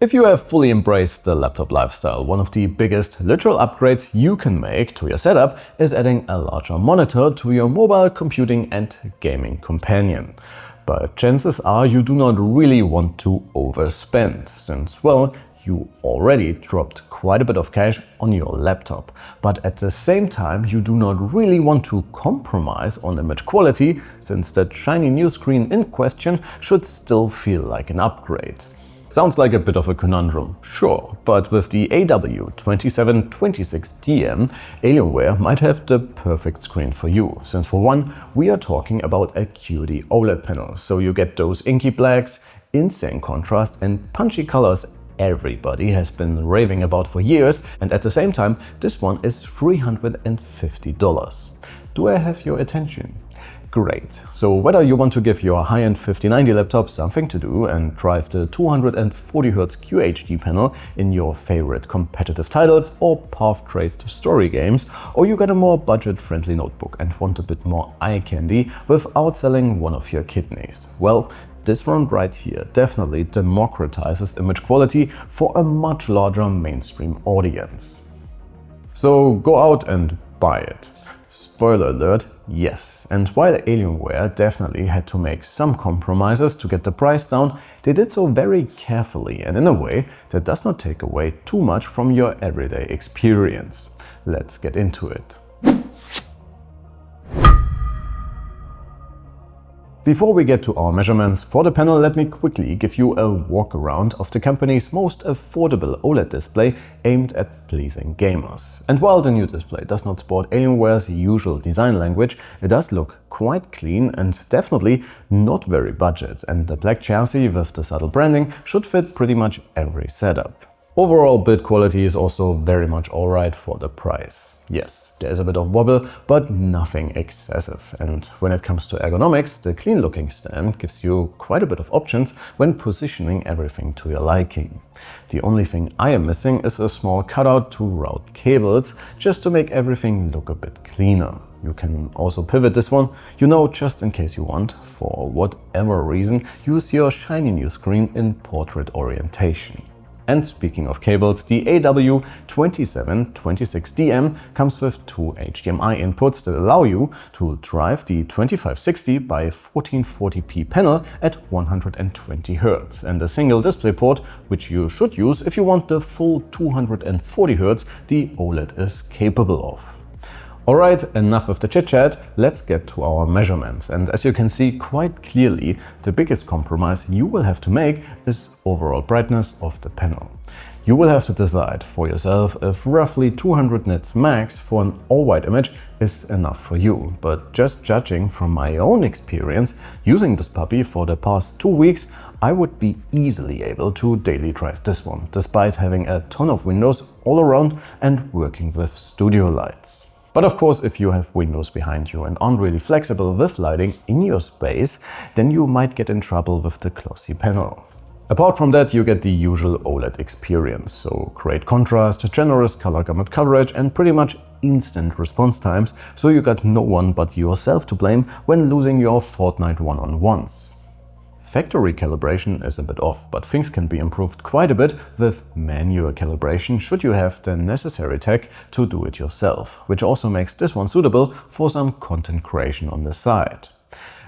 If you have fully embraced the laptop lifestyle, one of the biggest literal upgrades you can make to your setup is adding a larger monitor to your mobile computing and gaming companion. But chances are you do not really want to overspend, since, well, you already dropped quite a bit of cash on your laptop. But at the same time, you do not really want to compromise on image quality, since that shiny new screen in question should still feel like an upgrade. Sounds like a bit of a conundrum, sure, but with the AW2726DM, Alienware might have the perfect screen for you, since for one, we are talking about a QD-OLED panel, so you get those inky blacks, insane contrast and punchy colors everybody has been raving about for years, and at the same time, this one is $350. Do I have your attention? Great. So whether you want to give your high-end 5090 laptop something to do and drive the 240Hz QHD panel in your favorite competitive titles or path-traced story games, or you got a more budget-friendly notebook and want a bit more eye candy without selling one of your kidneys, well, this one right here definitely democratizes image quality for a much larger mainstream audience. So go out and buy it. Spoiler alert, yes. And while Alienware definitely had to make some compromises to get the price down, they did so very carefully and in a way that does not take away too much from your everyday experience. Let's get into it. Before we get to our measurements for the panel, let me quickly give you a walk around of the company's most affordable OLED display aimed at pleasing gamers. And while the new display does not sport Alienware's usual design language, it does look quite clean and definitely not very budget, and the black chassis with the subtle branding should fit pretty much every setup. Overall build quality is also very much alright for the price. Yes, there is a bit of wobble, but nothing excessive. And when it comes to ergonomics, the clean-looking stand gives you quite a bit of options when positioning everything to your liking. The only thing I am missing is a small cutout to route cables, just to make everything look a bit cleaner. You can also pivot this one, just in case you want, for whatever reason, use your shiny new screen in portrait orientation. And speaking of cables, the AW2726DM comes with two HDMI inputs that allow you to drive the 2560 by 1440p panel at 120 Hz and a single display port, which you should use if you want the full 240 Hz the OLED is capable of. Alright, enough of the chit-chat, let's get to our measurements. And as you can see quite clearly, the biggest compromise you will have to make is overall brightness of the panel. You will have to decide for yourself if roughly 200 nits max for an all-white image is enough for you. But just judging from my own experience using this puppy for the past 2 weeks, I would be easily able to daily drive this one, despite having a ton of windows all around and working with studio lights. But of course, if you have windows behind you and aren't really flexible with lighting in your space, then you might get in trouble with the glossy panel. Apart from that, you get the usual OLED experience, so great contrast, generous color gamut coverage and pretty much instant response times, so you got no one but yourself to blame when losing your Fortnite one-on-ones. Factory calibration is a bit off, but things can be improved quite a bit with manual calibration should you have the necessary tech to do it yourself, which also makes this one suitable for some content creation on the side.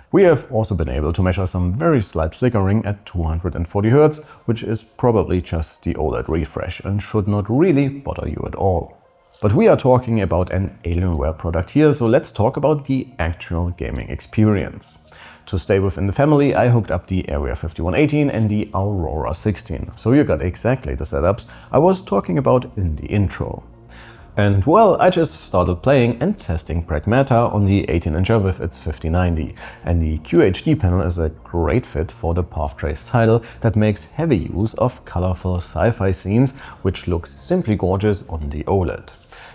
We have also been able to measure some very slight flickering at 240 Hz, which is probably just the OLED refresh and should not really bother you at all. But we are talking about an Alienware product here, so let's talk about the actual gaming experience. To stay within the family, I hooked up the Area 5118 and the Aurora 16, so you got exactly the setups I was talking about in the intro. And well, I just started playing and testing Pragmata on the 18-incher with its 5090, and the QHD panel is a great fit for the path-traced title that makes heavy use of colorful sci-fi scenes, which looks simply gorgeous on the OLED.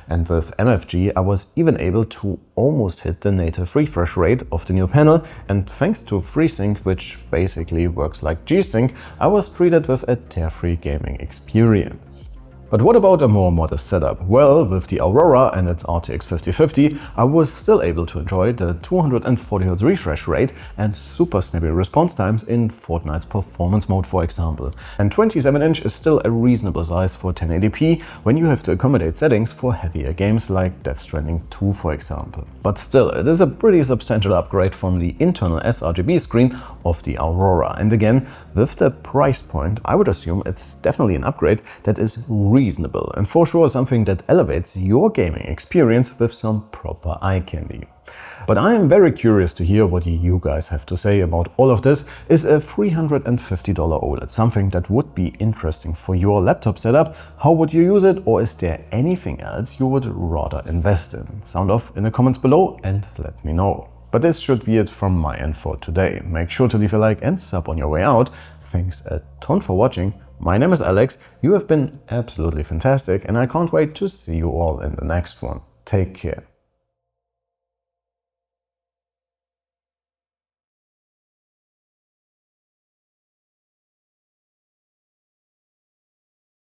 And with MFG, I was even able to almost hit the native refresh rate of the new panel, and thanks to FreeSync, which basically works like G-Sync, I was treated with a tear-free gaming experience. But what about a more modest setup? Well, with the Aurora and its RTX 5050, I was still able to enjoy the 240Hz refresh rate and super snappy response times in Fortnite's performance mode, for example. And 27-inch is still a reasonable size for 1080p when you have to accommodate settings for heavier games like Death Stranding 2, for example. But still, it is a pretty substantial upgrade from the internal sRGB screen of the Aurora. And again, with the price point, I would assume it's definitely an upgrade that is reasonable and for sure something that elevates your gaming experience with some proper eye candy. But I am very curious to hear what you guys have to say about all of this. Is a $350 OLED something that would be interesting for your laptop setup? How would you use it, or is there anything else you would rather invest in? Sound off in the comments below and let me know. But this should be it from my end for today. Make sure to leave a like and sub on your way out. Thanks a ton for watching. My name is Alex, you have been absolutely fantastic, and I can't wait to see you all in the next one. Take care.